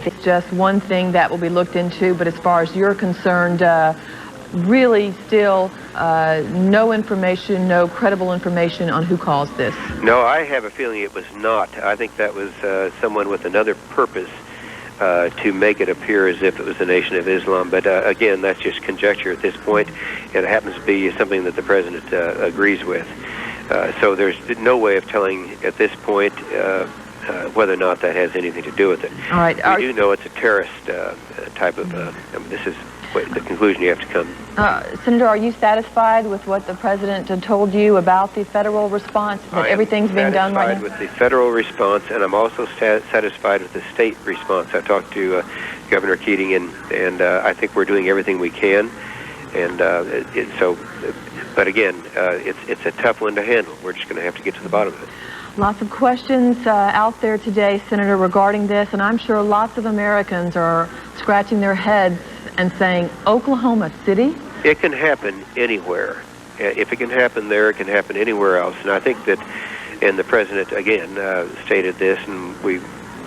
It's just one thing that will be looked into, but as far as you're concerned, really still no information, no credible information on who caused this. No, I have a feeling it was not. I think that was someone with another purpose to make it appear as if it was the Nation of Islam. But again, that's just conjecture at this point. It happens to be something that the President agrees with. So there's no way of telling at this point whether or not that has anything to do with it. All right. We do know it's a terrorist type of, this is the conclusion you have to come. Senator, are you satisfied with what the President told you about the federal response, that everything's being done right now? I'm satisfied with the federal response, and I'm also satisfied with the state response. I talked to Governor Keating, and I think we're doing everything we can. And but again, it's a tough one to handle. We're just going to have to get to the bottom of it. Lots of questions out there today, Senator, regarding this, and I'm sure lots of Americans are scratching their heads and saying, Oklahoma City? It can happen anywhere. If it can happen there, it can happen anywhere else. And I think that, and the President, again, stated this, and we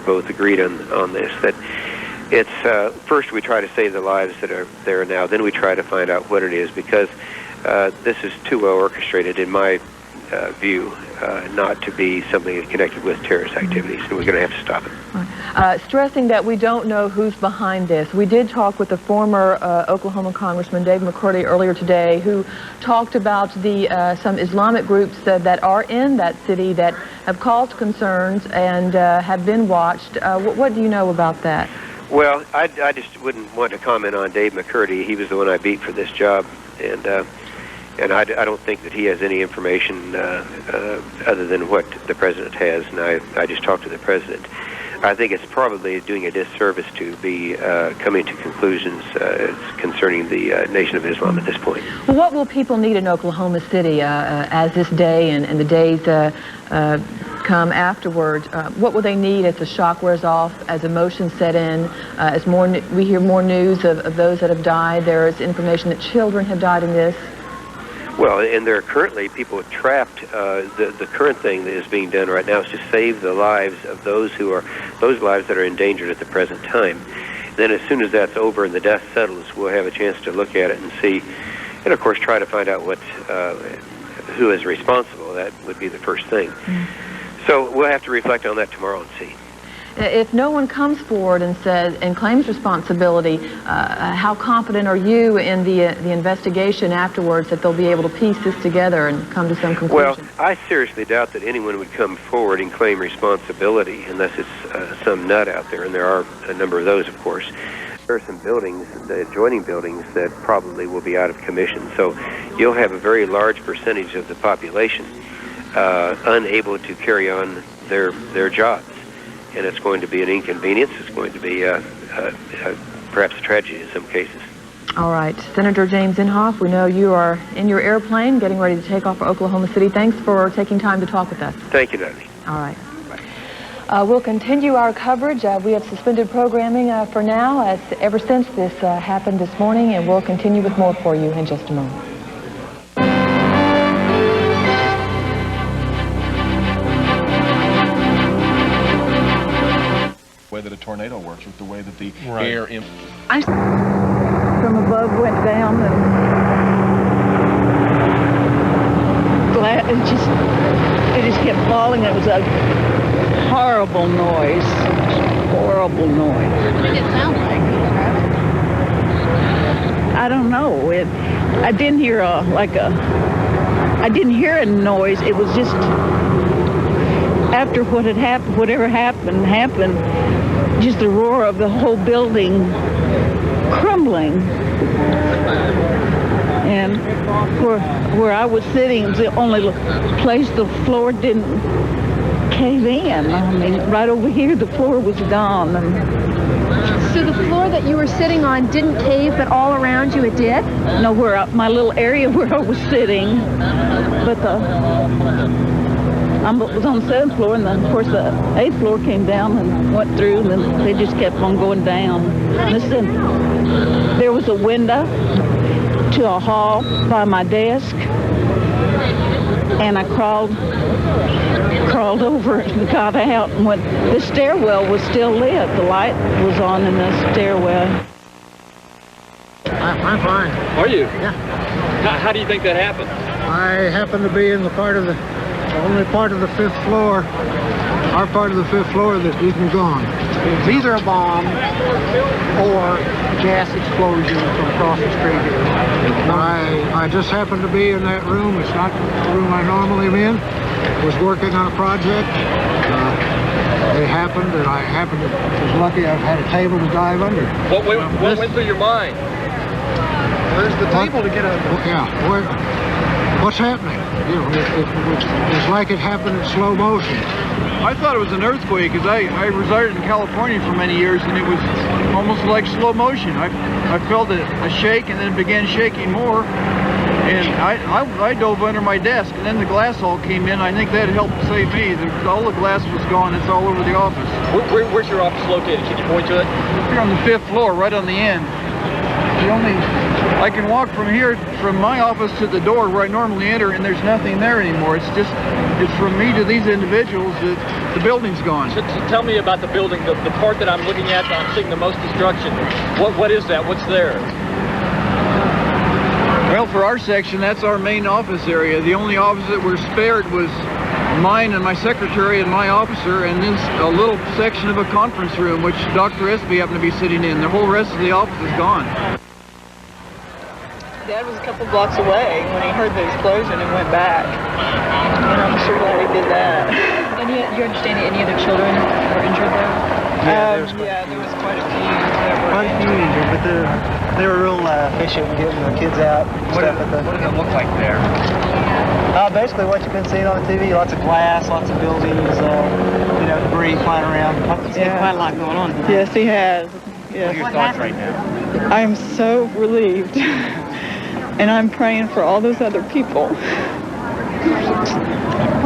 both agreed on this, that it's, first we try to save the lives that are there now, then we try to find out what it is, because this is too well orchestrated, in my view, not to be something connected with terrorist activities, and we're going to have to stop it. Stressing that we don't know who's behind this. We did talk with the former Oklahoma Congressman Dave McCurdy earlier today, who talked about some Islamic groups that are in that city that have caused concerns and have been watched. What do you know about that? Well, I just wouldn't want to comment on Dave McCurdy. He was the one I beat for this job, and I don't think that he has any information other than what the President has, and I just talked to the President. I think it's probably doing a disservice to be coming to conclusions concerning the Nation of Islam at this point. Well, what will people need in Oklahoma City as this day and the days come afterward? What will they need as the shock wears off, as emotions set in, as we hear more news of those that have died? There is information that children have died in this. Well, and there are currently people trapped. The current thing that is being done right now is to save the lives of those lives that are endangered at the present time. Then as soon as that's over and the dust settles, we'll have a chance to look at it and see, and of course try to find out who is responsible. That would be the first thing. So we'll have to reflect on that tomorrow and see. If no one comes forward and says and claims responsibility, how confident are you in the investigation afterwards that they'll be able to piece this together and come to some conclusion? Well, I seriously doubt that anyone would come forward and claim responsibility unless it's some nut out there, and there are a number of those, of course. There are some buildings, the adjoining buildings, that probably will be out of commission. So you'll have a very large percentage of the population unable to carry on their jobs. And it's going to be an inconvenience. It's going to be perhaps a tragedy in some cases. All right. Senator James Inhofe, we know you are in your airplane getting ready to take off for Oklahoma City. Thanks for taking time to talk with us. Thank you, Natalie. All right. We'll continue our coverage. We have suspended programming for now ever since this happened this morning, and we'll continue with more for you in just a moment. The way that a tornado works, with the way that the air from above went down and it just kept falling. It was a horrible noise. Horrible noise. What did it sound like? I don't know. I didn't hear I didn't hear a noise. It was just after what had happened, whatever happened, just the roar of the whole building crumbling. And where I was sitting, it was the only place the floor didn't cave in. I mean, right over here, the floor was gone. So the floor that you were sitting on didn't cave, but all around you it did? No, my little area where I was sitting, but I was on the 7th floor, and then, of course, the 8th floor came down and went through, and then they just kept on going down. Listen, there was a window to a hall by my desk, and I crawled over and got out, and when the stairwell was still lit, the light was on in the stairwell. I'm fine. Are you? Yeah. How do you think that happened? I happen to be in the only part of the 5th floor, our part of the 5th floor that isn't gone. It's either a bomb or gas explosion from across the street here. I just happened to be in that room. It's not the room I normally am in. Was working on a project. It happened, and I was lucky I've had a table to dive under. What went through your mind? Where's the table to get up? Yeah, what's happening? You know, it's like it happened in slow motion. I thought it was an earthquake because I resided in California for many years, and it was almost like slow motion. I felt a shake, and then it began shaking more, and I dove under my desk, and then the glass all came in. I think that helped save me. All the glass was gone. It's all over the office. Where's your office located? Can you point to it? Here on the 5th floor, right on the end. I can walk from here, from my office to the door where I normally enter, and there's nothing there anymore. It's from me to these individuals that the building's gone. So tell me about the building, the part that I'm looking at. I'm seeing the most destruction. What is that? What's there? Well, for our section, that's our main office area. The only office that were spared was mine and my secretary and my officer, and then a little section of a conference room, which Dr. Espy happened to be sitting in. The whole rest of the office is gone. Dad was a couple blocks away when he heard the explosion and went back. And I'm sure glad he did that. And you understand that any other children were injured there? There was quite a few that were injured, but they were real efficient in getting the kids out. What did it look like there? Basically what you've been seeing on the TV, lots of glass, lots of buildings, debris flying around. He's got quite a lot going on. Yes, he has. Yes. What are your thoughts right now? I'm so relieved. And I'm praying for all those other people. What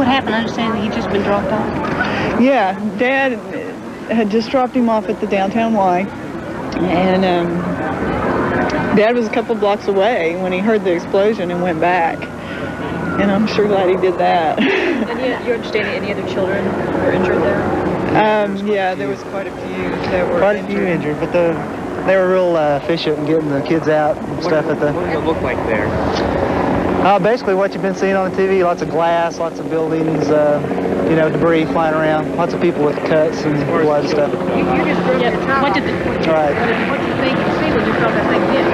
happened? I understand that he'd just been dropped off. Yeah, Dad had just dropped him off at the downtown Y, and Dad was a couple blocks away when he heard the explosion and went back. And I'm sure glad he did that. And you understand that any other children were injured there? Yeah, there was quite a few that were Quite a few injured, but they were real efficient in getting the kids out and stuff at the... What did it look like there? Basically what you've been seeing on the TV, lots of glass, lots of buildings, debris flying around, lots of people with cuts and blood and stuff. You just broke your top. What did you think you see when you felt that thing hit?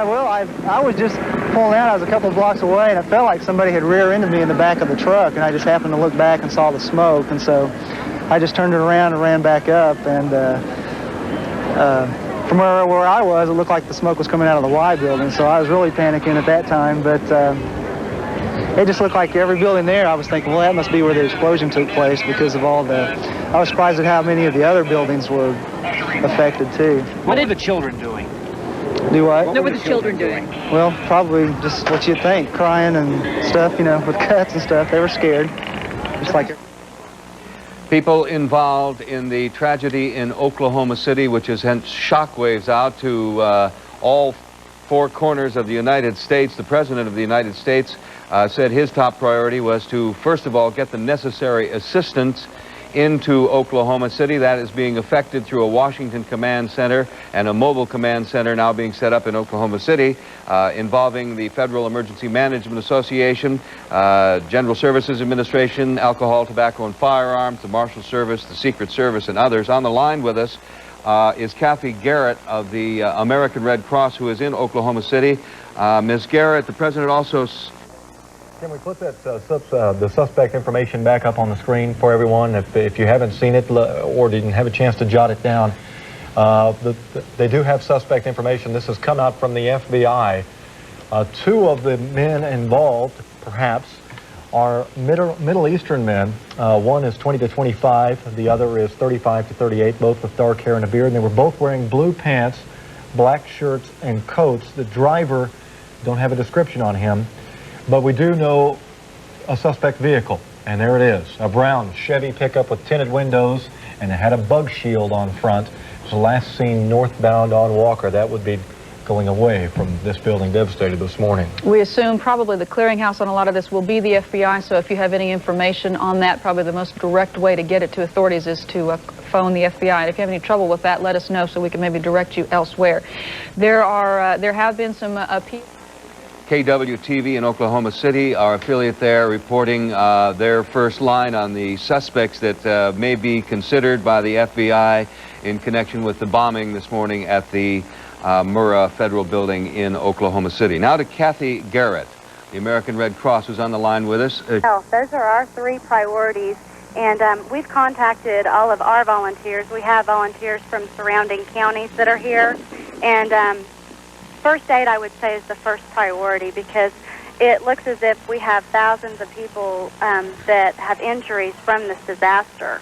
Well, I was just pulling out. I was a couple of blocks away, and it felt like somebody had rear-ended me in the back of the truck, and I just happened to look back and saw the smoke, and so I just turned it around and ran back up, and from where I was, it looked like the smoke was coming out of the Y building, so I was really panicking at that time, but it just looked like every building there, I was thinking, well, that must be where the explosion took place because of all the... I was surprised at how many of the other buildings were affected, too. What were the children doing? Do what? What were the children doing? Well, probably just what you'd think, crying and stuff, with cuts and stuff. They were scared, just like... People involved in the tragedy in Oklahoma City, which has sent shockwaves out to all four corners of the United States. The President of the United States said his top priority was to, first of all, get the necessary assistance into Oklahoma City. That is being effected through a Washington command center and a mobile command center now being set up in Oklahoma City, involving the Federal Emergency Management Association, General Services Administration, Alcohol, Tobacco, and Firearms, the Marshal Service, the Secret Service, and others. On the line with us is Kathy Garrett of the American Red Cross, who is in Oklahoma City. Ms. Garrett, the President also... Can we put that the suspect information back up on the screen for everyone if you haven't seen it or didn't have a chance to jot it down? They do have suspect information. This has come out from the FBI. Two of the men involved, perhaps, are Middle Eastern men. One is 20 to 25. The other is 35 to 38, both with dark hair and a beard. And they were both wearing blue pants, black shirts, and coats. The driver, don't have a description on him. But we do know a suspect vehicle, and there it is, a brown Chevy pickup with tinted windows, and it had a bug shield on front. It was last seen northbound on Walker. That would be going away from this building devastated this morning? We assume probably the clearinghouse on a lot of this will be the FBI, so if you have any information on that, probably the most direct way to get it to authorities is to phone the FBI. And if you have any trouble with that, let us know so we can maybe direct you elsewhere. There have been some appeals. KWTV in Oklahoma City, our affiliate there, reporting their first line on the suspects that may be considered by the FBI in connection with the bombing this morning at the Murrah Federal Building in Oklahoma City. Now to Kathy Garrett, the American Red Cross, who's on the line with us. Those are our 3 priorities, and we've contacted all of our volunteers. We have volunteers from surrounding counties that are here, and first aid, I would say, is the first priority because it looks as if we have thousands of people that have injuries from this disaster.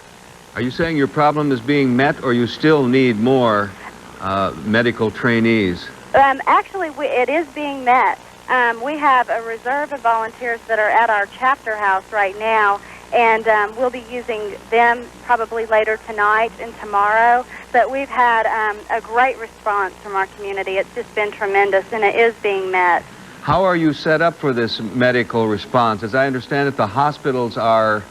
Are you saying your problem is being met, or you still need more medical trainees? Actually, it is being met. We have a reserve of volunteers that are at our chapter house right now, and we'll be using them probably later tonight and tomorrow. But we've had a great response from our community. It's just been tremendous, and it is being met. How are you set up for this medical response? As I understand it, the hospitals are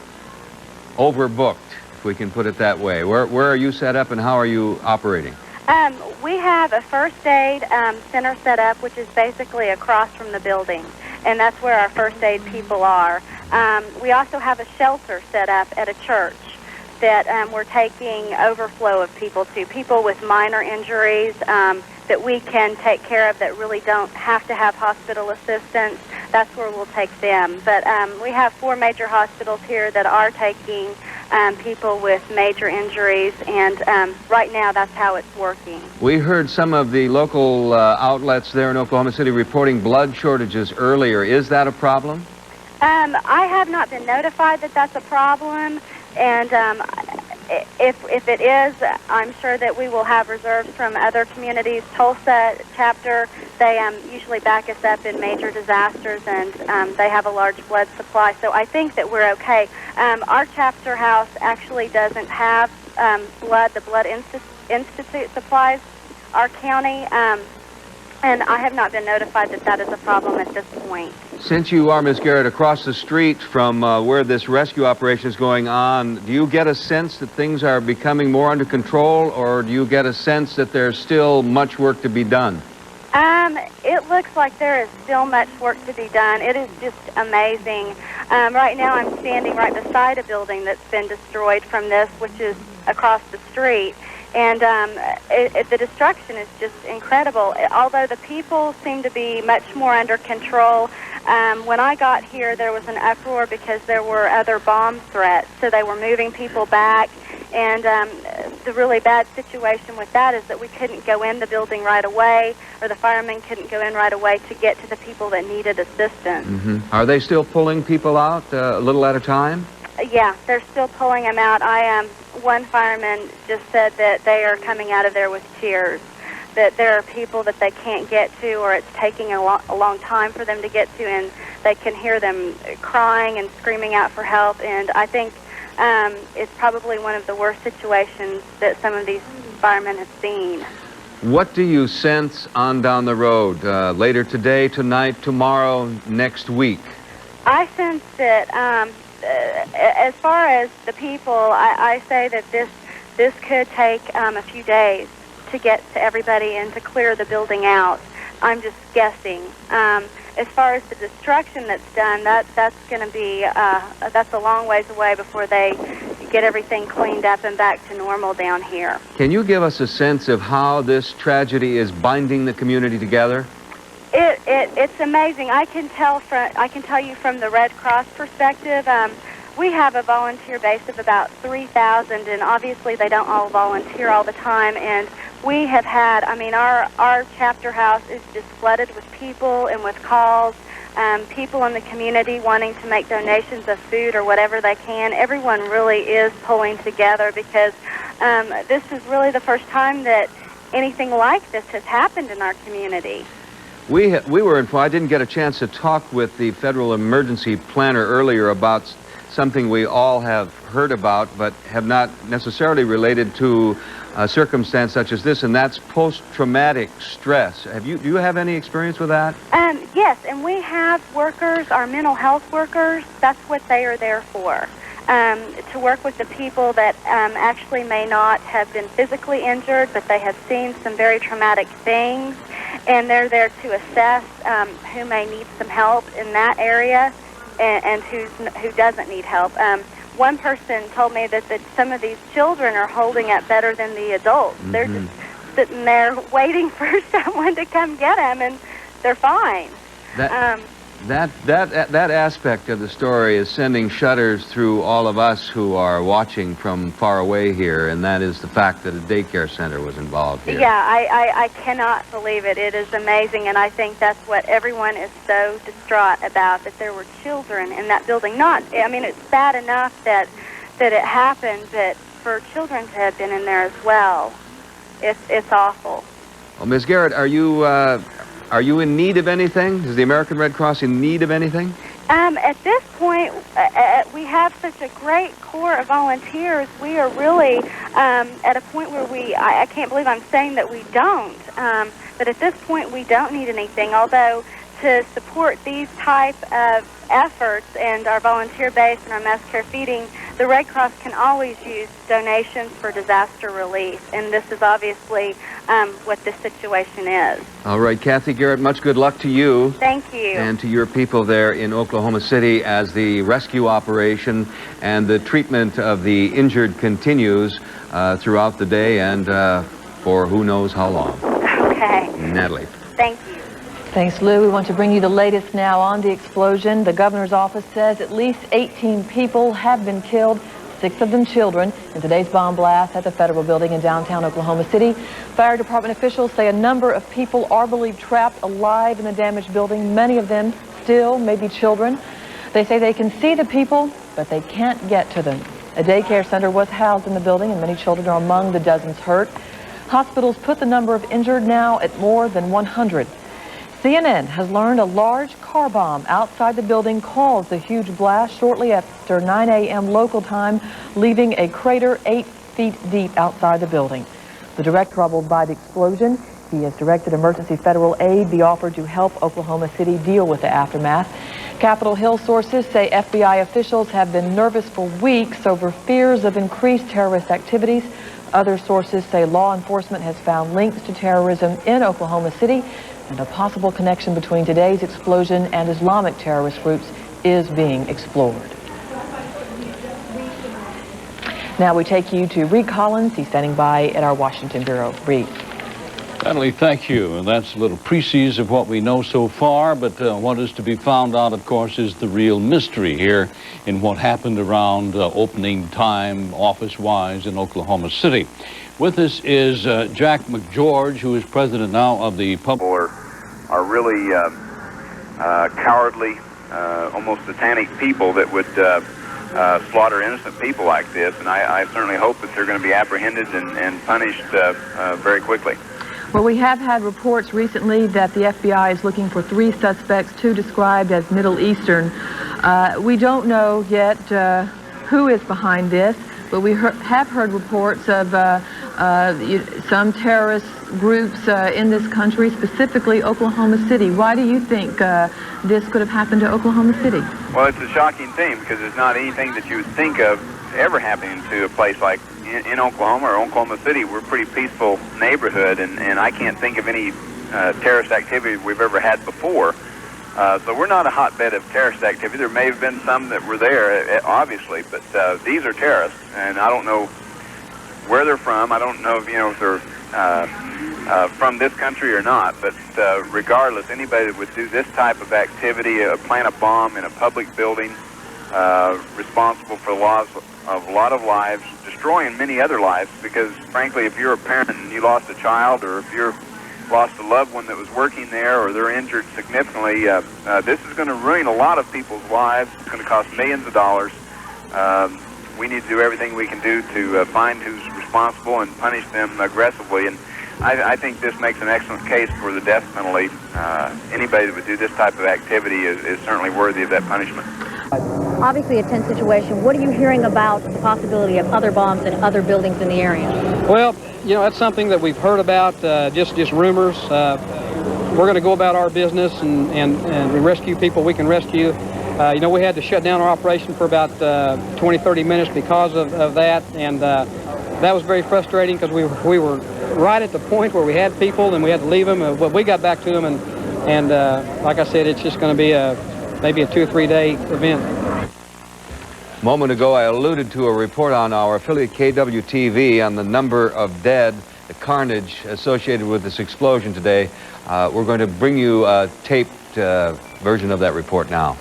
overbooked, if we can put it that way. Where are you set up, and how are you operating? We have a first aid center set up, which is basically across from the building, and that's where our first aid people are. We also have a shelter set up at a church that we're taking overflow of people to, people with minor injuries that we can take care of that really don't have to have hospital assistance. That's where we'll take them. But we have 4 major hospitals here that are taking people with major injuries, and right now that's how it's working. We heard some of the local outlets there in Oklahoma City reporting blood shortages earlier. Is that a problem? I have not been notified that that's a problem, and if it is, I'm sure that we will have reserves from other communities. Tulsa chapter, they usually back us up in major disasters, and they have a large blood supply, so I think that we're okay. Our chapter house actually doesn't have the Blood Institute supplies our county, and I have not been notified that that is a problem at this point. Since you are, Ms. Garrett, across the street from where this rescue operation is going on, do you get a sense that things are becoming more under control, or do you get a sense that there's still much work to be done? It looks like there is still much work to be done. It is just amazing. Right now I'm standing right beside a building that's been destroyed from this, which is across the street. And the destruction is just incredible. Although the people seem to be much more under control, when I got here there was an uproar because there were other bomb threats, so they were moving people back. And the really bad situation with that is that we couldn't go in the building right away, or the firemen couldn't go in right away to get to the people that needed assistance. Mm-hmm. Are they still pulling people out a little at a time? Yeah, they're still pulling them out. One fireman just said that they are coming out of there with tears, that there are people that they can't get to, or it's taking a long time for them to get to, and they can hear them crying and screaming out for help. And I think it's probably one of the worst situations that some of these firemen have seen. What do you sense on down the road, later today, tonight, tomorrow, next week? I sense that as far as the people, I say that this could take a few days to get to everybody and to clear the building out. I'm just guessing. As far as the destruction that's done, that's going to be that's a long ways away before they get everything cleaned up and back to normal down here. Can you give us a sense of how this tragedy is binding the community together? It's amazing. I can tell you from the Red Cross perspective. We have a volunteer base of about 3,000, and obviously they don't all volunteer all the time. And we have had, our chapter house is just flooded with people and with calls. People in the community wanting to make donations of food or whatever they can. Everyone really is pulling together because this is really the first time that anything like this has happened in our community. We were informed. I didn't get a chance to talk with the federal emergency planner earlier about something we all have heard about, but have not necessarily related to a circumstance such as this, and that's post-traumatic stress. Do you have any experience with that? Yes, and we have workers, our mental health workers. That's what they are there for. To work with the people that actually may not have been physically injured, but they have seen some very traumatic things, and they're there to assess who may need some help in that area and who doesn't need help. One person told me that some of these children are holding up better than the adults. Mm-hmm. They're just sitting there waiting for someone to come get them, and they're fine. That aspect of the story is sending shudders through all of us who are watching from far away here, and that is the fact that a daycare center was involved here. Yeah, I cannot believe it. It is amazing, and I think that's what everyone is so distraught about, that there were children in that building. It's bad enough that it happened, but for children to have been in there as well, it's awful. Well, Ms. Garrett, are you in need of anything? Is the American Red Cross in need of anything? At this point, we have such a great corps of volunteers. We are really at a point where I can't believe I'm saying that we don't. But at this point, we don't need anything, although to support these type of efforts and our volunteer base and our mass care feeding, the Red Cross can always use donations for disaster relief, and this is obviously what this situation is. All right, Kathy Garrett, much good luck to you. Thank you. And to your people there in Oklahoma City as the rescue operation and the treatment of the injured continues throughout the day and for who knows how long. Okay. Natalie. Thank you. Thanks, Lou. We want to bring you the latest now on the explosion. The governor's office says at least 18 people have been killed, 6 of them children, in today's bomb blast at the federal building in downtown Oklahoma City. Fire department officials say a number of people are believed trapped alive in the damaged building. Many of them still may be children. They say they can see the people, but they can't get to them. A daycare center was housed in the building, and many children are among the dozens hurt. Hospitals put the number of injured now at more than 100. CNN has learned a large car bomb outside the building caused the huge blast shortly after 9 a.m. local time, leaving a crater 8 feet deep outside the building. The director troubled by the explosion. He has directed emergency federal aid be offered to help Oklahoma City deal with the aftermath. Capitol Hill sources say FBI officials have been nervous for weeks over fears of increased terrorist activities. Other sources say law enforcement has found links to terrorism in Oklahoma City, and a possible connection between today's explosion and Islamic terrorist groups is being explored. Now we take you to Reed Collins. He's standing by at our Washington Bureau. Reed. Natalie, thank you. And that's a little précis of what we know so far, but what is to be found out, of course, is the real mystery here in what happened around opening time, office-wise, in Oklahoma City. With us is Jack McGeorge, who is president now of the public. Are really cowardly, almost satanic people that would slaughter innocent people like this, and I certainly hope that they're going to be apprehended and punished very quickly. Well, we have had reports recently that the FBI is looking for 3 suspects, 2 described as Middle Eastern. We don't know yet who is behind this, but we have heard reports of some terrorist groups in this country, specifically Oklahoma City. Why do you think this could have happened to Oklahoma City? Well, it's a shocking thing because it's not anything that you would think of ever happening to a place like in Oklahoma or Oklahoma City. We're a pretty peaceful neighborhood, and I can't think of any terrorist activity we've ever had before. So we're not a hotbed of terrorist activity. There may have been some that were there, obviously, but these are terrorists, and I don't know where they're from. I don't know if they're from this country or not, but regardless, anybody that would do this type of activity, plant a bomb in a public building, responsible for the loss of a lot of lives, destroying many other lives, because frankly, if you're a parent and you lost a child, or if you're lost a loved one that was working there, or they're injured significantly, this is going to ruin a lot of people's lives. It's going to cost millions of dollars. We need to do everything we can do to find who's responsible and punish them aggressively. And I think this makes an excellent case for the death penalty. Anybody that would do this type of activity is certainly worthy of that punishment. obviously a tense situation. What are you hearing about the possibility of other bombs in other buildings in the area? Well, you know, that's something that we've heard about, just rumors. We're going to go about our business and rescue people we can rescue. You know, we had to shut down our operation for about 20, 30 minutes because of that, and that was very frustrating because we were right at the point where we had people and we had to leave them. But we got back to them, and like I said, it's just going to be maybe a 2 or 3 day event. A moment ago, I alluded to a report on our affiliate KWTV on the number of dead, the carnage associated with this explosion today. We're going to bring you a taped version of that report now.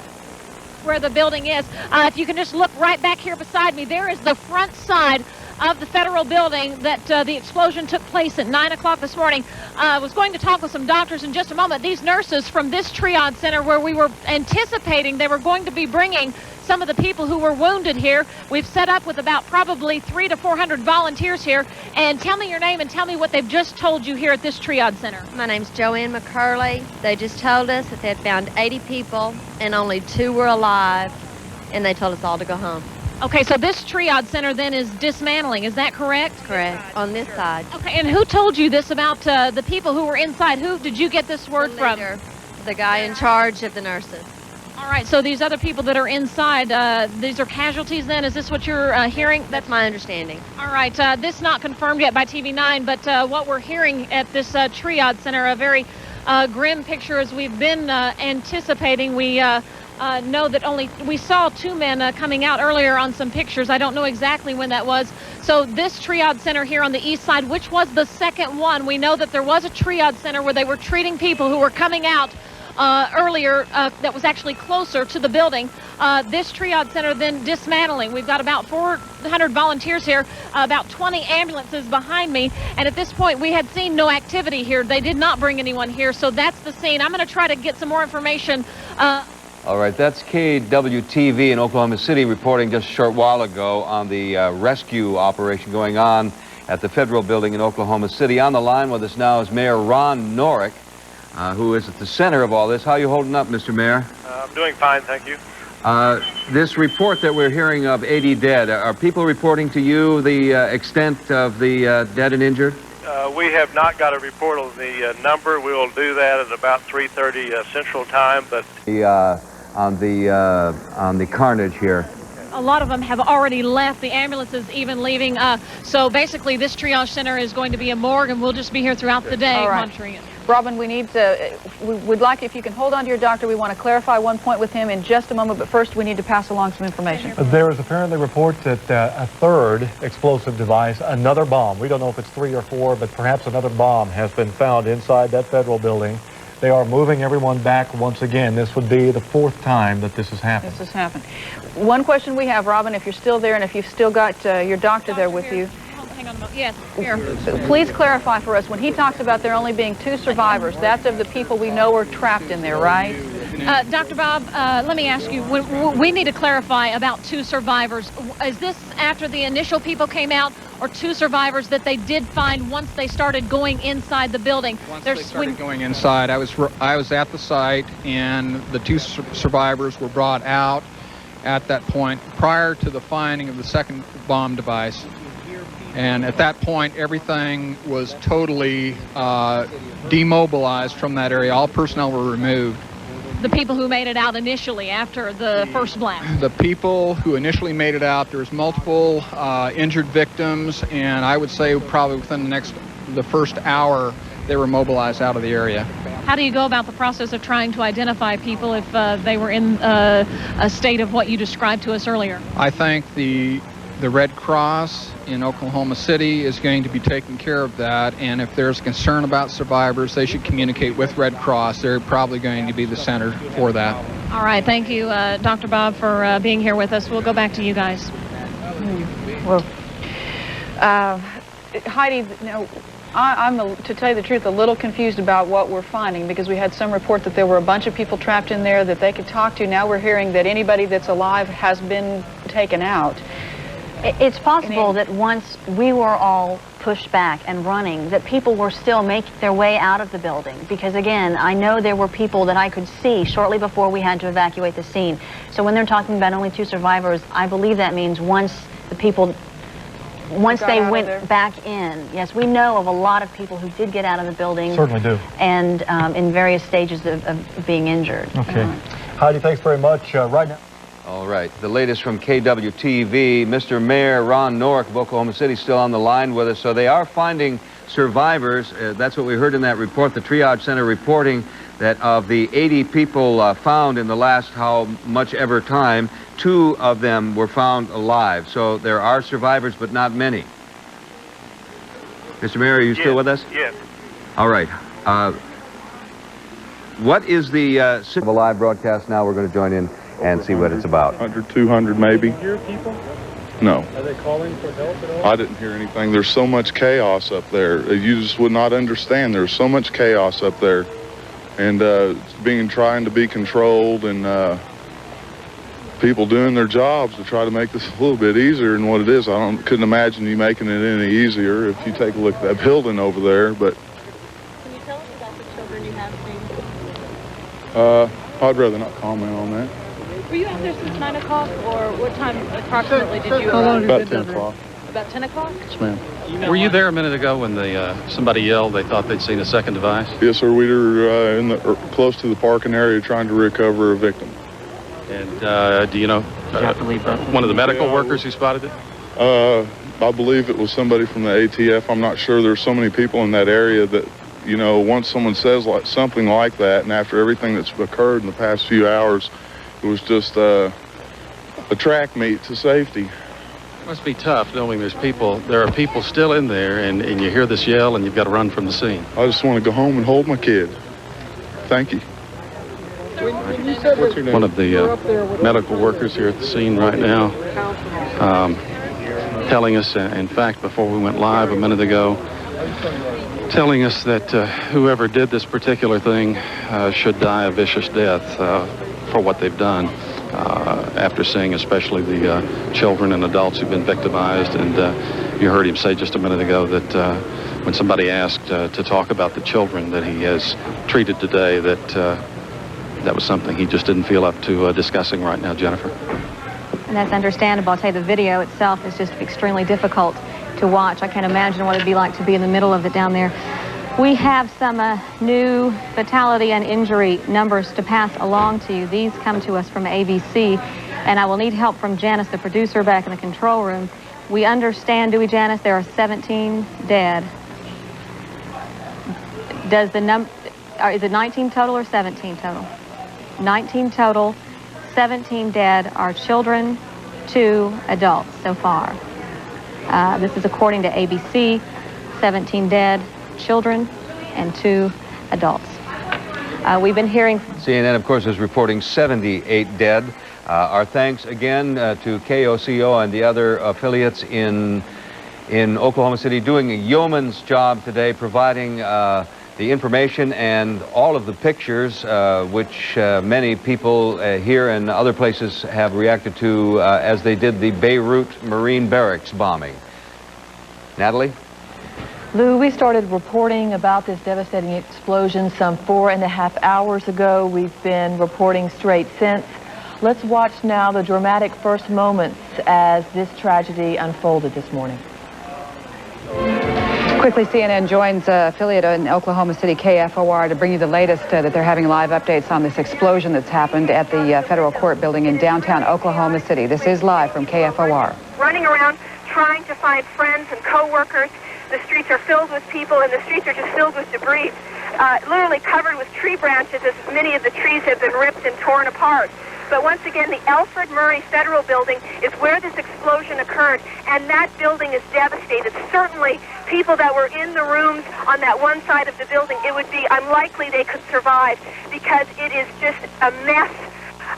Where the building is. If you can just look right back here beside me, there is the front side of the federal building that the explosion took place at 9 o'clock this morning. I was going to talk with some doctors in just a moment. These nurses from this triage center where we were anticipating they were going to be bringing some of the people who were wounded here. We've set up with about probably 300 to 400 volunteers here. And tell me your name and tell me what they've just told you here at this triage center. My name's Joanne McCurley. They just told us that they had found 80 people and only 2 were alive, and they told us all to go home. Okay, so this triage center then is dismantling, is that correct? Correct, on this side. Okay, and who told you this about the people who were inside? Who did you get this word from? The guy in charge of the nurses. All right, so these other people that are inside, these are casualties then? Is this what you're hearing? That's my understanding. All right, this not confirmed yet by TV9, but what we're hearing at this triage center, a very grim picture as we've been anticipating. We know that we saw 2 men coming out earlier on some pictures. I don't know exactly when that was. So this triage center here on the east side, which was the second one, we know that there was a triage center where they were treating people who were coming out earlier that was actually closer to the building. This triage center then dismantling. We've got about 400 volunteers here, about 20 ambulances behind me, and at this point we had seen no activity here. They did not bring anyone here, so that's the scene. I'm going to try to get some more information. All right, that's KWTV in Oklahoma City reporting just a short while ago on the rescue operation going on at the federal building in Oklahoma City. On the line with us now is Mayor Ron Norick, who is at the center of all this. How are you holding up, Mr. Mayor? I'm doing fine, thank you. This report that we're hearing of 80 dead, are people reporting to you the extent of the dead and injured? We have not got a report on the number. We will do that at about 3:30 Central Time, but on the carnage here. A lot of them have already left, the ambulances even leaving. So basically this triage center is going to be a morgue, and we'll just be here throughout the day monitoring it. Robin, we would like, if you can hold on to your doctor, we want to clarify one point with him in just a moment, but first we need to pass along some information. There is apparently reports that a third explosive device, another bomb, we don't know if it's 3 or 4, but perhaps another bomb has been found inside that federal building. They are moving everyone back once again. This would be the 4th time that this has happened. This has happened. One question we have, Robin, if you're still there and if you've still got your doctor there with you. Hang on a moment. Yes, here. Please clarify for us, when he talks about there only being 2 survivors, that's of the people we know are trapped in there, right? Dr. Bob, let me ask you, we need to clarify about 2 survivors. Is this after the initial people came out, or 2 survivors that they did find once they started going inside the building? Once they started going inside, I was at the site, and the 2 survivors were brought out at that point prior to the finding of the second bomb device. And at that point, everything was totally demobilized from that area. All personnel were removed. The people who made it out initially after the first blast? The people who initially made it out, there's multiple injured victims, and I would say probably within the first hour, they were mobilized out of the area. How do you go about the process of trying to identify people if they were in a state of what you described to us earlier? I think the Red Cross in Oklahoma City is going to be taking care of that, and if there's concern about survivors, they should communicate with Red Cross. They're probably going to be the center for that. All right, thank you, Dr. Bob, for being here with us. We'll go back to you guys. Well, Heidi, I'm, to tell you the truth, a little confused about what we're finding, because we had some report that there were a bunch of people trapped in there that they could talk to. Now we're hearing that anybody that's alive has been taken out. It's possible that once we were all pushed back and running, that people were still making their way out of the building. Because again, I know there were people that I could see shortly before we had to evacuate the scene. So when they're talking about only 2 survivors, I believe that means once they went back in. Yes, we know of a lot of people who did get out of the building. Certainly do. And in various stages of being injured. Okay. Heidi, thanks very much. Right now. All right, the latest from KWTV. Mr. Mayor Ron Nork of Oklahoma City still on the line with us. So they are finding survivors. That's what we heard in that report. The triage center reporting that of the 80 people found in the last how much ever time, 2 of them were found alive. So there are survivors, but not many. Mr. Mayor, are you still with us? Yes. All right. What is the of a live broadcast now? We're going to join in and see what it's about. 100, 200 maybe. Did you hear people? No. Are they calling for help at all? I didn't hear anything. There's so much chaos up there. You just would not understand. There's so much chaos up there. And trying to be controlled, and people doing their jobs to try to make this a little bit easier than what it is. Couldn't imagine you making it any easier if you take a look at that building over there. But Can you tell us about the children you have seen? I'd rather not comment on that. Were you out there since 9 o'clock, or what time approximately did you arrive? About 10 o'clock. About 10 o'clock? Yes, ma'am. Were you there a minute ago when somebody yelled they thought they'd seen a second device? Yes, sir. We were close to the parking area trying to recover a victim. And do you know one of the medical workers who spotted it? I believe it was somebody from the ATF. I'm not sure. There's so many people in that area that, you know, once someone says something like that, and after everything that's occurred in the past few hours, it was just a track meet to safety. It must be tough knowing there are people still in there, and you hear this yell and you've got to run from the scene. I just want to go home and hold my kid. Thank you. One of the medical workers here at the scene right now telling us, in fact, before we went live a minute ago, telling us that whoever did this particular thing should die a vicious death for what they've done, after seeing especially the children and adults who've been victimized. And you heard him say just a minute ago that when somebody asked to talk about the children that he has treated today, that was something he just didn't feel up to discussing right now, Jennifer. And that's understandable. I'll tell you, the video itself is just extremely difficult to watch. I can't imagine what it'd be like to be in the middle of it down there. We have some new fatality and injury numbers to pass along to you. These come to us from ABC, and I will need help from Janice, the producer, back in the control room. We understand, do we, Janice, there are 17 dead. Does the is it 19 total or 17 total? 19 total, 17 dead are children, 2 adults so far. This is according to ABC, 17 dead, children, and 2 adults. We've been hearing... CNN, of course, is reporting 78 dead. Our thanks again to KOCO and the other affiliates in Oklahoma City doing a yeoman's job today, providing the information and all of the pictures, which many people here and other places have reacted to as they did the Beirut Marine Barracks bombing. Natalie? Lou, we started reporting about this devastating explosion some 4.5 hours ago. We've been reporting straight since. Let's watch now the dramatic first moments as this tragedy unfolded this morning. Quickly, CNN joins affiliate in Oklahoma City, KFOR, to bring you the latest that they're having live updates on this explosion that's happened at the federal court building in downtown Oklahoma City. This is live from KFOR. Running around trying to find friends and co-workers. The streets are filled with people, and the streets are just filled with debris, literally covered with tree branches, as many of the trees have been ripped and torn apart. But once again, the Alfred Murray Federal Building is where this explosion occurred, and that building is devastated. Certainly, people that were in the rooms on that one side of the building, it would be unlikely they could survive, because it is just a mess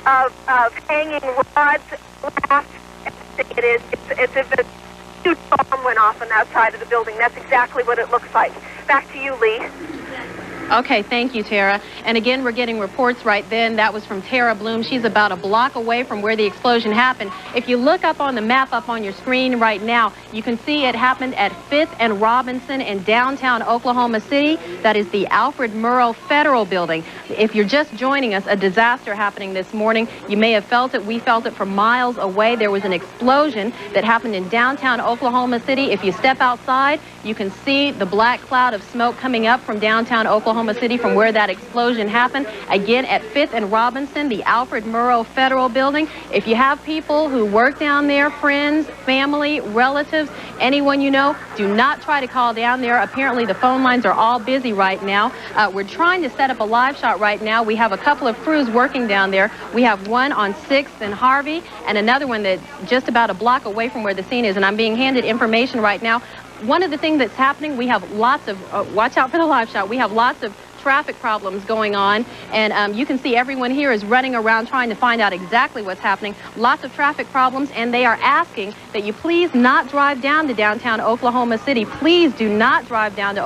of hanging rods, glass. It's a huge bomb went off on that side of the building. That's exactly what it looks like. Back to you, Lee. Okay, thank you, Tara. And again, we're getting reports right then. That was from Tara Bloom. She's about a block away from where the explosion happened. If you look up on the map up on your screen right now, you can see it happened at 5th and Robinson in downtown Oklahoma City. That is the Alfred Murrow Federal Building. If you're just joining us, a disaster happening this morning. You may have felt it. We felt it from miles away. There was an explosion that happened in downtown Oklahoma City. If you step outside, you can see the black cloud of smoke coming up from downtown Oklahoma City from where that explosion happened. Again, at 5th and Robinson, the Alfred Murrow Federal Building. If you have people who work down there, friends, family, relatives, anyone you know, do not try to call down there. Apparently, the phone lines are all busy right now. We're trying to set up a live shot right now. We have a couple of crews working down there. We have one on 6th and Harvey and another one that's just about a block away from where the scene is, and I'm being handed information right now. One of the things that's happening, we have lots of, watch out for the live shot, we have lots of traffic problems going on, and you can see everyone here is running around trying to find out exactly what's happening. Lots of traffic problems, and they are asking that you please not drive down to downtown Oklahoma City. Please do not drive down to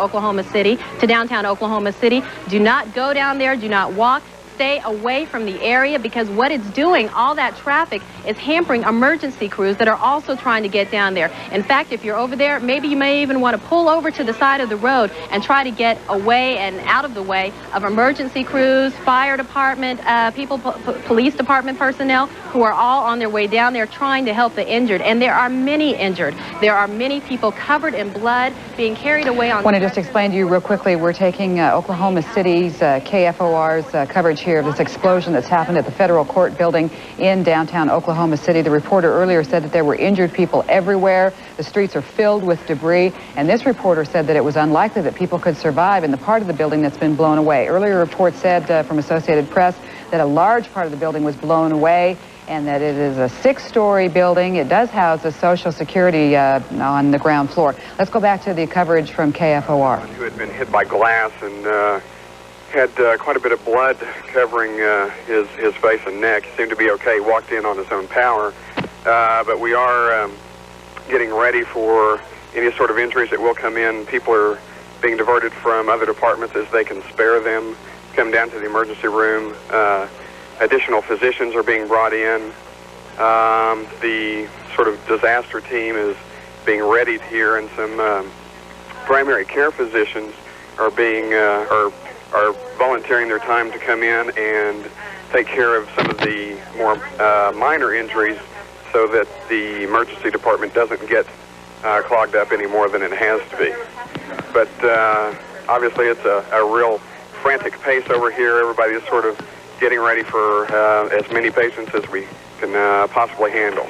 downtown Oklahoma City. Do not go down there, do not walk. Stay away from the area, because what it's doing, all that traffic, is hampering emergency crews that are also trying to get down there. In fact, if you're over there, maybe you may even want to pull over to the side of the road and try to get away and out of the way of emergency crews, fire department, police department personnel who are all on their way down there trying to help the injured. And there are many injured. There are many people covered in blood being carried away on. I want to just explain to you real quickly, we're taking Oklahoma City's KFOR's coverage here of this explosion that's happened at the federal court building in downtown Oklahoma City. The reporter earlier said that there were injured people everywhere. The streets are filled with debris, and this reporter said that it was unlikely that people could survive in the part of the building that's been blown away. Earlier reports said from Associated Press that a large part of the building was blown away, and that it is a 6-story building. It does house a Social Security on the ground floor. Let's go back to the coverage from KFOR. Who had been hit by glass and had quite a bit of blood covering his face and neck. He seemed to be okay. He walked in on his own power. But we are getting ready for any sort of injuries that will come in. People are being diverted from other departments as they can spare them, come down to the emergency room. Additional physicians are being brought in. The sort of disaster team is being readied here, and some primary care physicians are being are volunteering their time to come in and take care of some of the more minor injuries, so that the emergency department doesn't get clogged up any more than it has to be. But obviously it's a real frantic pace over here. Everybody is sort of getting ready for as many patients as we can possibly handle.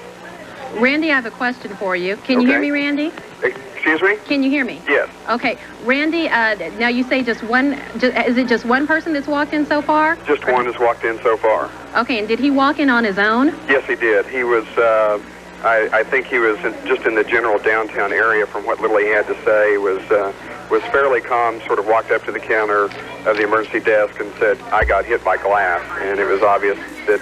Randy, I have a question for you. Can you hear me, Randy? Excuse me? Can you hear me? Yes. Okay. Randy, now you say is it just one person that's walked in so far? Just one has walked in so far. Okay, and did he walk in on his own? Yes, he did. He was, I think he was just in the general downtown area. From what little he had to say, was fairly calm, sort of walked up to the counter of the emergency desk and said, "I got hit by glass." And it was obvious that,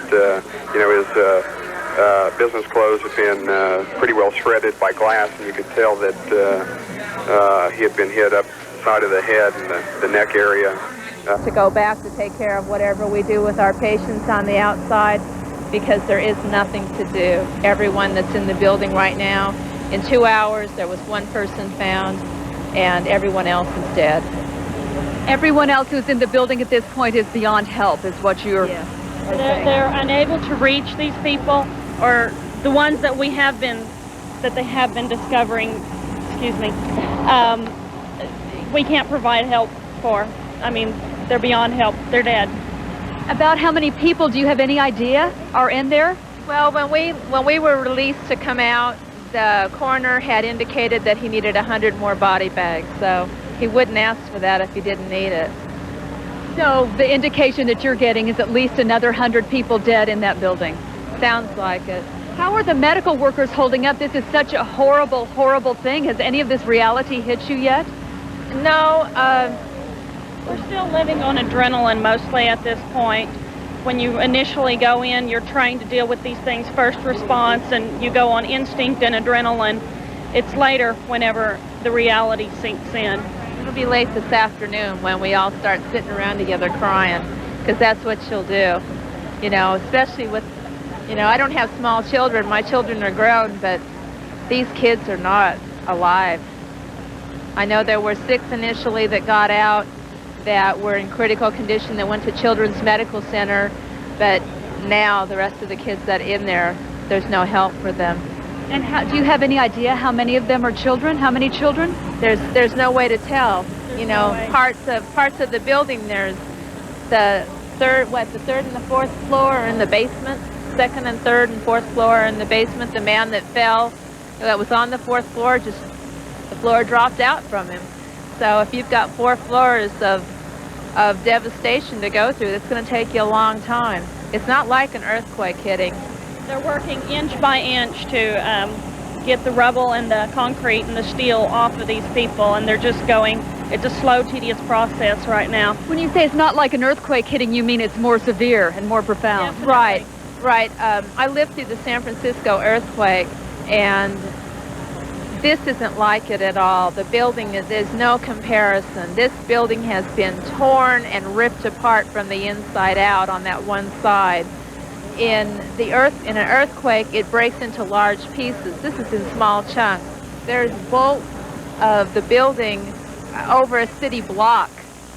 his business clothes had been pretty well shredded by glass, and you could tell that he had been hit up the side of the head and the neck area. To go back to take care of whatever we do with our patients on the outside, because there is nothing to do. Everyone that's in the building right now, in 2 hours there was one person found, and everyone else is dead. Everyone else who's in the building at this point is beyond help, is what you're... Yeah. They're unable to reach these people, or the ones that they have been discovering, excuse me, we can't provide help for. I mean, they're beyond help. They're dead. About how many people, do you have any idea, are in there? Well, when we were released to come out, the coroner had indicated that he needed 100 more body bags, so he wouldn't ask for that if he didn't need it. So the indication that you're getting is at least another 100 people dead in that building. Sounds like it. How are the medical workers holding up? This is such a horrible, horrible thing. Has any of this reality hit you yet? No. We're still living on adrenaline mostly at this point. When you initially go in, you're trying to deal with these things first response, and you go on instinct and adrenaline. It's later whenever the reality sinks in. It'll be late this afternoon when we all start sitting around together crying, because that's what she'll do. You know, especially with, you know, I don't have small children. My children are grown, but these kids are not alive. I know there were 6 initially that got out that were in critical condition that went to Children's Medical Center, but now the rest of the kids that are in there, there's no help for them. And do you have any idea how many of them are children? How many children? There's no way to tell. You know, parts of the building, there's the third and the fourth floor are in the basement. Second and third and fourth floor are in the basement. The man that fell, that was on the 4th floor, the floor dropped out from him. So if you've got 4 floors of devastation to go through, it's going to take you a long time. It's not like an earthquake hitting. They're working inch by inch to get the rubble and the concrete and the steel off of these people, and they're just going, it's a slow, tedious process right now. When you say it's not like an earthquake hitting, you mean it's more severe and more profound? Definitely. Right. I lived through the San Francisco earthquake, and this isn't like it at all. The building there's no comparison. This building has been torn and ripped apart from the inside out on that one side. In an earthquake, it breaks into large pieces. This is in small chunks. There's bolts of the building over a city block,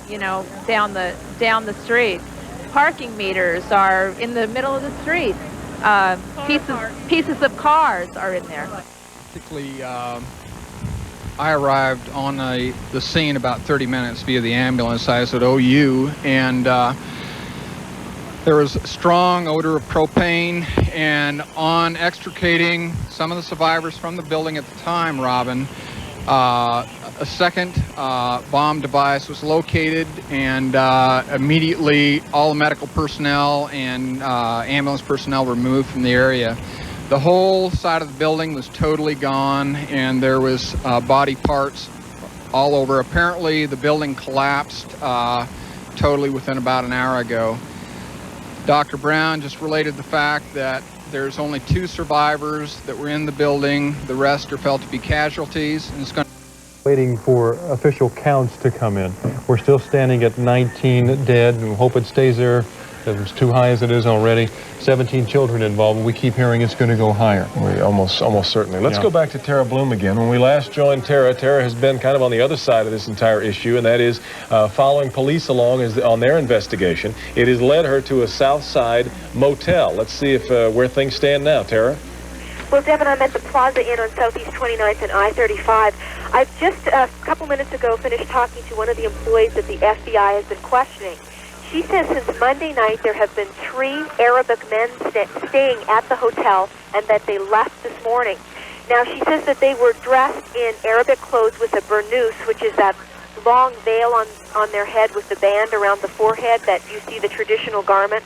you know, down the street. Parking meters are in the middle of the street. Pieces of cars are in there. Basically, I arrived on the scene about 30 minutes via the ambulance. I was at OU, and there was a strong odor of propane, and on extricating some of the survivors from the building at the time, Robin, a second bomb device was located, and immediately all the medical personnel and ambulance personnel were moved from the area. The whole side of the building was totally gone, and there was body parts all over. Apparently the building collapsed totally within about an hour ago. Dr. Brown just related the fact that there's only 2 survivors that were in the building. The rest are felt to be casualties, and it's going to... Waiting for official counts to come in. We're still standing at 19 dead, and we hope it stays there. If it's too high as it is already. 17 children involved, and we keep hearing it's going to go higher. Almost certainly. Let's go back to Tara Bloom again. When we last joined Tara has been kind of on the other side of this entire issue, and that is following police along on their investigation. It has led her to a South Side motel. Let's see if where things stand now. Tara? Well, Devin, I'm at the Plaza Inn on Southeast 29th and I-35. I've just a couple minutes ago finished talking to one of the employees that the FBI has been questioning. She says since Monday night there have been 3 Arabic men staying at the hotel, and that they left this morning. Now, she says that they were dressed in Arabic clothes with a burnous, which is that long veil on their head with the band around the forehead that you see, the traditional garment.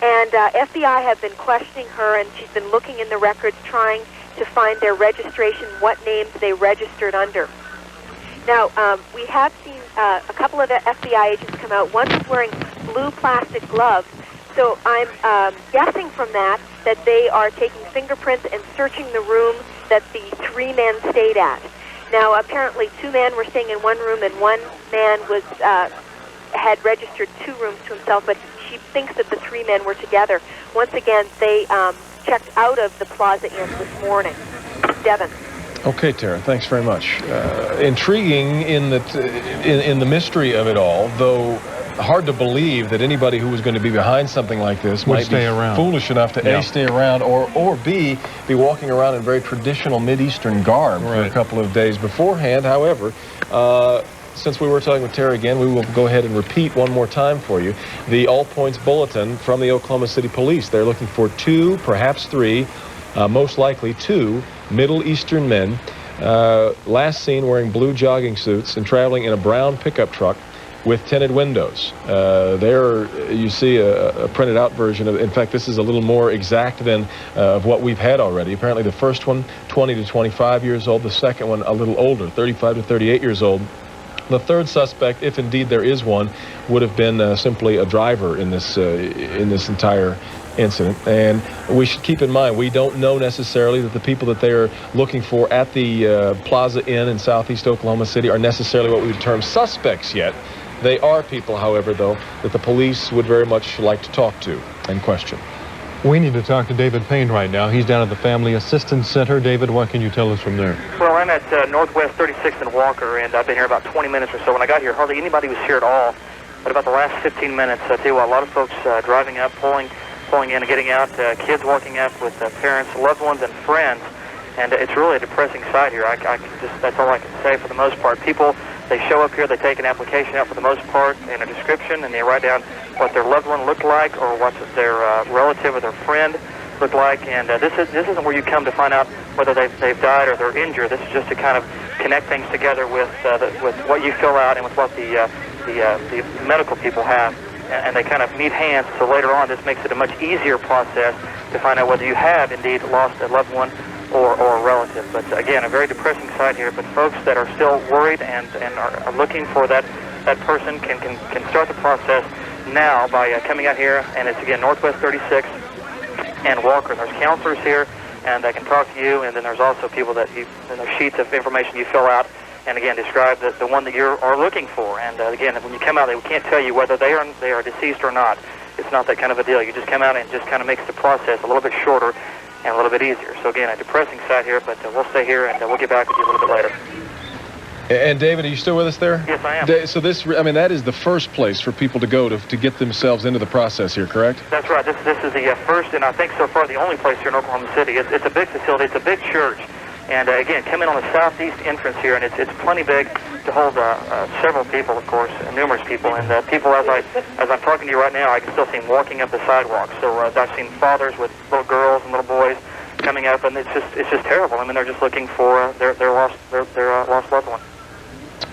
And FBI have been questioning her, and she's been looking in the records trying to find their registration, what names they registered under. Now, we have seen a couple of FBI agents come out. One was wearing blue plastic gloves. So I'm guessing from that they are taking fingerprints and searching the room that the 3 men stayed at. Now, apparently 2 men were staying in one room, and 1 man was had registered 2 rooms to himself, but she thinks that the 3 men were together. Once again, they checked out of the Plaza Inn this morning. Devin. Okay, Tara, thanks very much. Intriguing in that in the mystery of it all, though hard to believe that anybody who was going to be behind something like this might be foolish enough to A, stay around, or B, be walking around in very traditional Mideastern garb for a couple of days beforehand. However, since we were talking with Tara again, we will go ahead and repeat one more time for you the All Points Bulletin from the Oklahoma City Police. They're looking for 2, perhaps 3, most likely 2 Middle Eastern men, last seen wearing blue jogging suits and traveling in a brown pickup truck with tinted windows. There you see a printed out version of, in fact, this is a little more exact than of what we've had already. Apparently the first one, 20 to 25 years old. The second one, a little older, 35 to 38 years old. The third suspect, if indeed there is one, would have been simply a driver in this entire incident. And we should keep in mind, we don't know necessarily that the people that they are looking for at the Plaza Inn in southeast Oklahoma City are necessarily what we would term suspects yet. They are people, however, though, that the police would very much like to talk to and question. We need to talk to David Payne right now. He's down at the Family Assistance Center. David, what can you tell us from there? Well, I'm at Northwest 36th and Walker, and I've been here about 20 minutes or so. When I got here, hardly anybody was here at all. But about the last 15 minutes, I tell you what, a lot of folks driving up, pulling in and getting out, kids walking up with parents, loved ones, and friends. And it's really a depressing sight here. That's all I can say for the most part. People, they show up here, they take an application out for the most part and a description, and they write down what their loved one looked like or what their relative or their friend looked like. And this isn't where you come to find out whether they've died or they're injured. This is just to kind of connect things together with what you fill out and with what the medical people have. And they kind of meet hands, so later on this makes it a much easier process to find out whether you have indeed lost a loved one or a relative. But again, a very depressing sight here, but folks that are still worried and are looking for that person can start the process now by coming out here, and it's again Northwest 36 and Walker. There's counselors here, and they can talk to you, and then there's also people that and there's sheets of information you fill out, and again describe the one that you are looking for. And again, when you come out, they can't tell you whether they are deceased or not. It's not that kind of a deal. You just come out and it just kind of makes the process a little bit shorter and a little bit easier. So again, a depressing sight here, but we'll stay here and we'll get back with you a little bit later. And David, are you still with us there? Yes, I am. So that is the first place for people to go to get themselves into the process here, correct? That's right. This is the first, and I think so far the only place here in Oklahoma City. It's a big facility. It's a big church. And again, come in on the southeast entrance here, and it's plenty big to hold several people, of course, numerous people. And people, as I'm talking to you right now, I can still see them walking up the sidewalk. So I've seen fathers with little girls and little boys coming up, and it's just terrible. I mean, they're just looking for their lost loved one.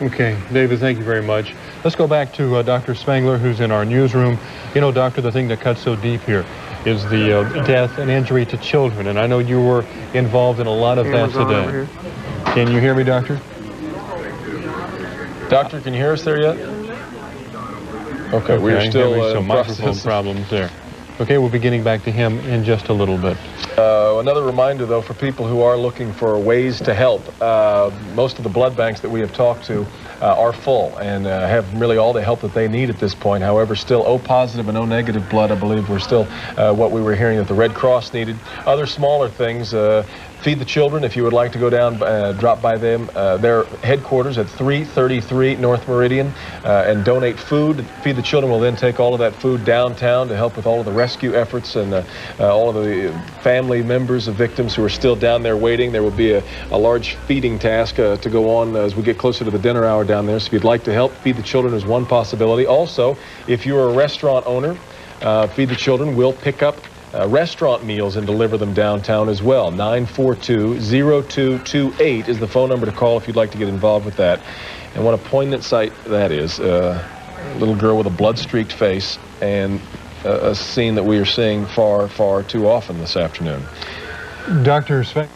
Okay, David, thank you very much. Let's go back to Dr. Spangler, who's in our newsroom. You know, Doctor, the thing that cuts so deep here is the death and injury to children, and I know you were involved in a lot of that today. Can you hear me, Doctor? Doctor, can you hear us there yet? Okay, we're still having some microphone problems there. Okay, we'll be getting back to him in just a little bit. Another reminder, though, for people who are looking for ways to help, most of the blood banks that we have talked to are full and have really all the help that they need at this point. However, still O positive and O negative blood, I believe, we're still what we were hearing that the Red Cross needed. Other smaller things, Feed the Children, if you would like to go down, drop by them. Their headquarters at 333 North Meridian and donate food. Feed the Children will then take all of that food downtown to help with all of the rescue efforts and all of the family members of victims who are still down there waiting. There will be a large feeding task to go on as we get closer to the dinner hour down there. So if you'd like to help, Feed the Children is one possibility. Also, if you're a restaurant owner, Feed the Children will pick up restaurant meals and deliver them downtown as well. 942-0228 is the phone number to call if you'd like to get involved with that. And what a poignant sight that is. A little girl with a blood-streaked face, and a scene that we are seeing far, far too often this afternoon. Dr. Spangler.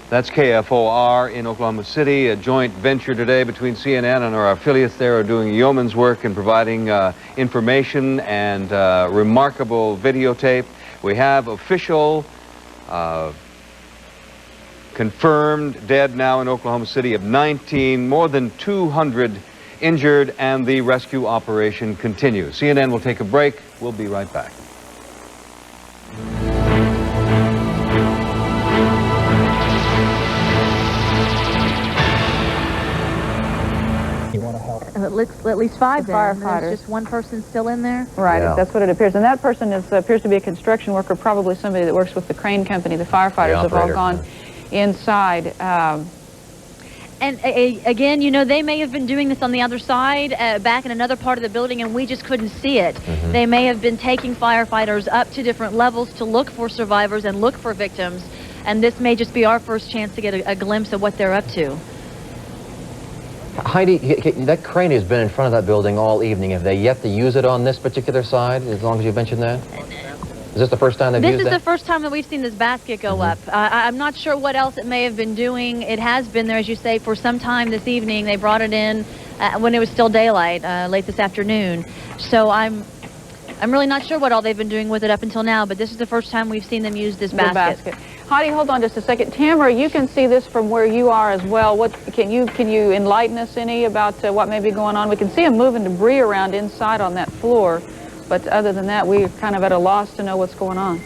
That's KFOR in Oklahoma City, a joint venture today between CNN and our affiliates there are doing yeoman's work in providing information and remarkable videotape. We have official, confirmed dead now in Oklahoma City of 19, more than 200 injured, and the rescue operation continues. CNN will take a break. We'll be right back. At least five firefighters. There's just one person still in there? Right, Yeah. that's what it appears. And that person appears to be a construction worker, probably somebody that works with the crane company. The firefighters have all gone inside. And again, you know, they may have been doing this on the other side, back in another part of the building, and we just couldn't see it. Mm-hmm. They may have been taking firefighters up to different levels to look for survivors and look for victims, and this may just be our first chance to get a glimpse of what they're up to. Heidi, that crane has been in front of that building all evening. Have they yet to use it on this particular side, as long as you mentioned that? Is this the first time they've This used is that? the first time that we've seen this basket go up. I'm not sure what else it may have been doing. It has been there, as you say, for some time this evening. They brought it in when it was still daylight, late this afternoon. So I'm really not sure what all they've been doing with it up until now, but this is the first time we've seen them use this basket. Heidi, hold on just a second. Tamara, you can see this from where you are as well. What can you enlighten us any about what may be going on? We can see them moving debris around inside on that floor, but other than that, we're kind of at a loss to know what's going on.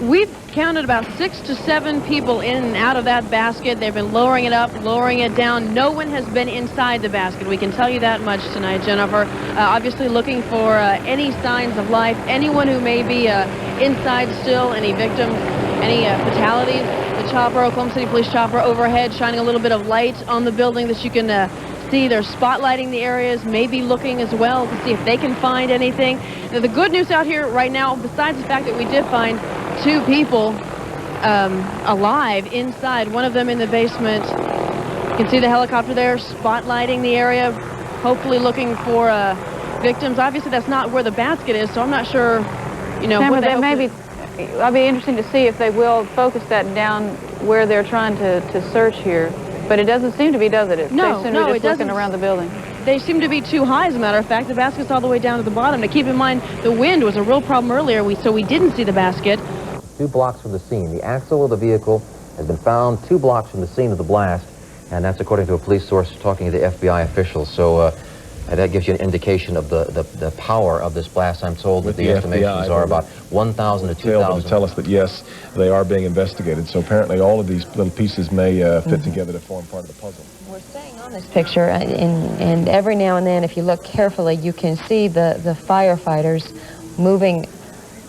We've counted about 6 to 7 people in and out of that basket. They've been lowering it up, lowering it down. No one has been inside the basket. We can tell you that much tonight, Jennifer. Obviously looking for any signs of life, anyone who may be inside still, any victims, any fatalities. The chopper, Oklahoma City Police chopper overhead, shining a little bit of light on the building that you can see. They're spotlighting the areas, maybe looking as well to see if they can find anything. Now, the good news out here right now, besides the fact that we did find 2 people alive inside, one of them in the basement. You can see the helicopter there spotlighting the area, hopefully looking for victims. Obviously, that's not where the basket is, so I'm not sure, you know, Tamara, what that may be, I'll be interesting to see if they will focus that down where they're trying to search here. But it doesn't seem to be, does it? No, they no, just it doesn't. Looking around the building. They seem to be too high, as a matter of fact. The basket's all the way down to the bottom. Now, keep in mind, the wind was a real problem earlier, so we didn't see the basket. 2 blocks from the scene. The axle of the vehicle has been found 2 blocks from the scene of the blast, and that's according to a police source talking to the FBI officials. So that gives you an indication of the power of this blast. I'm told that the estimations are about 1,000 to 2,000. To tell us that, yes, they are being investigated. So apparently all of these little pieces may fit together to form part of the puzzle. We're staying on this picture, and every now and then, if you look carefully, you can see the firefighters moving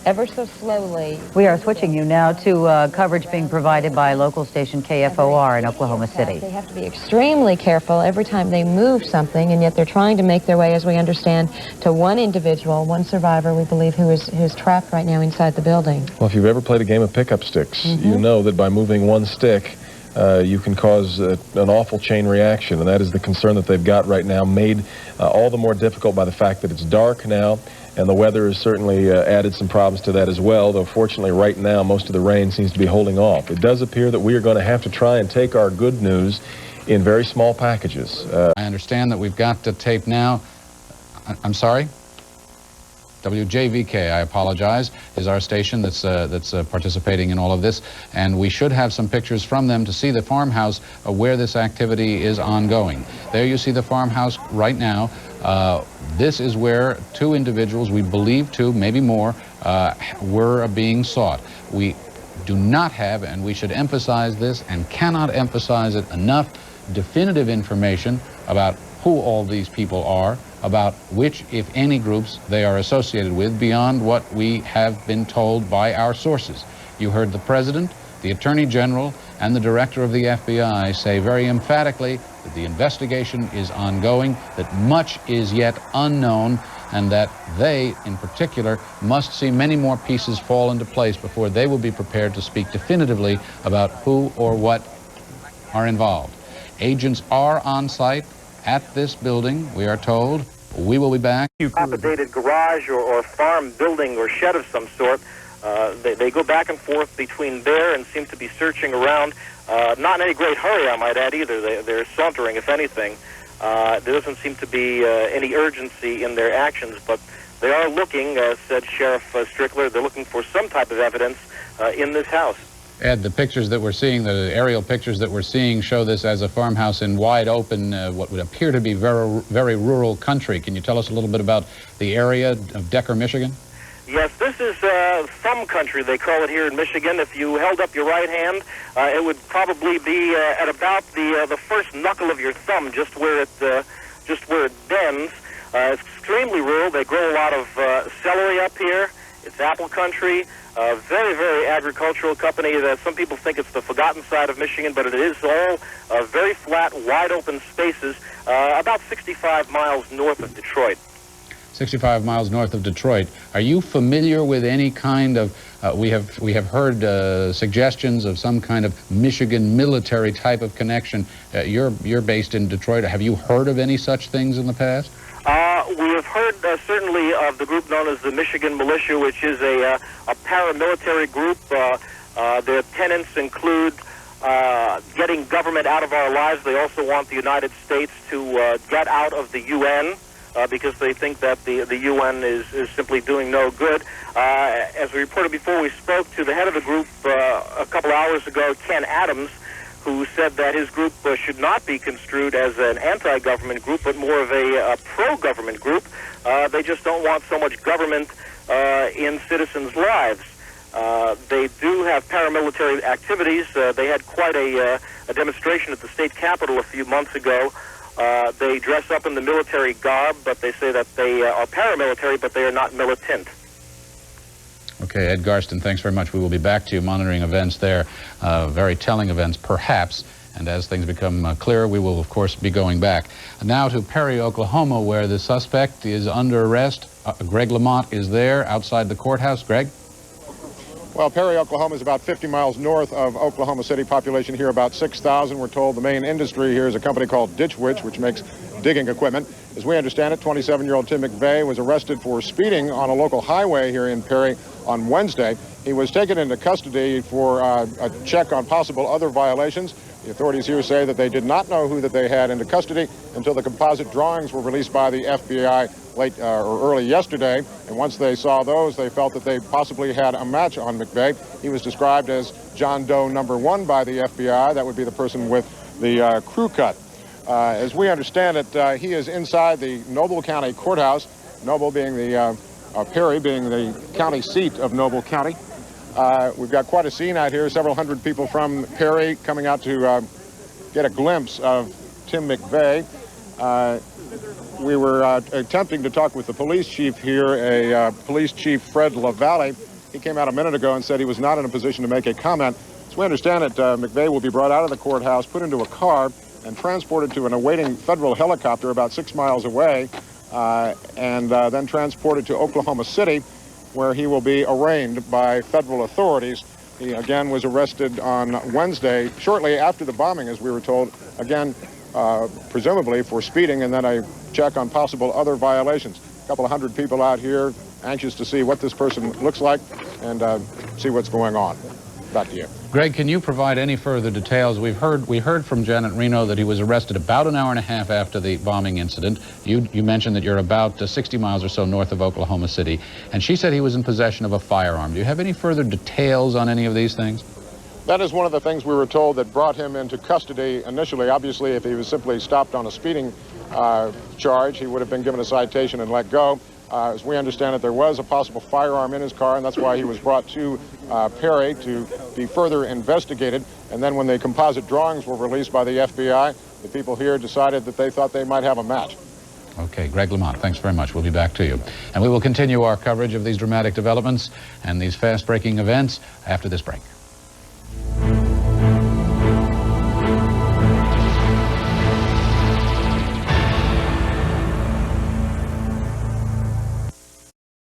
ever so slowly. We are switching you now to coverage being provided by local station KFOR in Oklahoma City. They have to be extremely careful every time they move something, and yet they're trying to make their way, as we understand, to one individual, one survivor, we believe, who is trapped right now inside the building. Well, if you've ever played a game of pickup sticks, you know that by moving one stick, you can cause an awful chain reaction, and that is the concern that they've got right now, made all the more difficult by the fact that it's dark now, and the weather has certainly added some problems to that as well, though fortunately right now most of the rain seems to be holding off. It does appear that we are going to have to try and take our good news in very small packages. I understand that we've got to tape now. I'm sorry? WJVK, I apologize, is our station that's participating in all of this, and we should have some pictures from them to see the farmhouse where this activity is ongoing. There you see the farmhouse right now. This is where 2 individuals, we believe 2, maybe more, were being sought. We do not have, and we should emphasize this and cannot emphasize it enough, definitive information about who all these people are, about which, if any, groups they are associated with, beyond what we have been told by our sources. You heard the President, the Attorney General, and the Director of the FBI say very emphatically that the investigation is ongoing, that much is yet unknown, and that they, in particular, must see many more pieces fall into place before they will be prepared to speak definitively about who or what are involved. Agents are on site at this building, we are told. We will be back. Dilapidated garage or farm building or shed of some sort. They go back and forth between there and seem to be searching around. Not in any great hurry, I might add, either. They're sauntering, if anything. There doesn't seem to be any urgency in their actions, but they are looking, said Sheriff Strickler, they're looking for some type of evidence in this house. Ed, the pictures that we're seeing, the aerial pictures that we're seeing, show this as a farmhouse in wide open, what would appear to be very rural country. Can you tell us a little bit about the area of Decker, Michigan? Yes, this is thumb country, they call it here in Michigan. If you held up your right hand, it would probably be at about the first knuckle of your thumb, just where it bends. It's extremely rural. They grow a lot of celery up here. It's apple country. Very, very agricultural company. That some people think it's the forgotten side of Michigan, but it is all very flat, wide open spaces, about 65 miles north of Detroit. 65 miles north of Detroit. Are you familiar with any kind of, we have heard suggestions of some kind of Michigan military type of connection. You're based in Detroit. Have you heard of any such things in the past? We have heard certainly of the group known as the Michigan Militia, which is a paramilitary group. Their tenets include getting government out of our lives. They also want the United States to get out of the UN because they think that the UN is simply doing no good. As we reported before, we spoke to the head of the group a couple hours ago, Ken Adams, who said that his group should not be construed as an anti-government group, but more of a pro-government group. They just don't want so much government in citizens' lives. They do have paramilitary activities. They had quite a demonstration at the state capitol a few months ago. They dress up in the military garb, but they say that they are paramilitary, but they are not militant. Okay, Ed Garston, thanks very much. We will be back to you monitoring events there, very telling events, perhaps. And as things become clearer, we will, of course, be going back. Now to Perry, Oklahoma, where the suspect is under arrest. Greg Lamont is there outside the courthouse. Greg? Well, Perry, Oklahoma is about 50 miles north of Oklahoma City. Population here about 6,000. We're told the main industry here is a company called Ditch Witch, which makes digging equipment. As we understand it, 27-year-old Tim McVeigh was arrested for speeding on a local highway here in Perry on Wednesday. He was taken into custody for a check on possible other violations. The authorities here say that they did not know who that they had into custody until the composite drawings were released by the FBI late or early yesterday. And once they saw those, they felt that they possibly had a match on McVeigh. He was described as John Doe #1 by the FBI. That would be the person with the crew cut. As we understand it, he is inside the Noble County Courthouse, Noble being the Perry being the county seat of Noble County. We've got quite a scene out here, several hundred people from Perry coming out to get a glimpse of Tim McVeigh. We were attempting to talk with the police chief here, Police Chief Fred LaValle. He came out a minute ago and said he was not in a position to make a comment. As we understand it, McVeigh will be brought out of the courthouse, put into a car, and transported to an awaiting federal helicopter about 6 miles away, and then transported to Oklahoma City, where he will be arraigned by federal authorities. He again was arrested on Wednesday, shortly after the bombing, as we were told, again, presumably for speeding, and then a check on possible other violations. A couple of hundred people out here, anxious to see what this person looks like and see what's going on. Back to you. Greg, can you provide any further details? We heard from Janet Reno that he was arrested about an hour and a half after the bombing incident. You mentioned that you're about 60 miles or so north of Oklahoma City, and she said he was in possession of a firearm. Do you have any further details on any of these things? That is one of the things we were told that brought him into custody initially. Obviously, if he was simply stopped on a speeding charge, he would have been given a citation and let go. As we understand it, there was a possible firearm in his car, and that's why he was brought to Perry to be further investigated. And then when the composite drawings were released by the FBI, the people here decided that they thought they might have a match. Okay, Greg Lamont, thanks very much. We'll be back to you. And we will continue our coverage of these dramatic developments and these fast-breaking events after this break.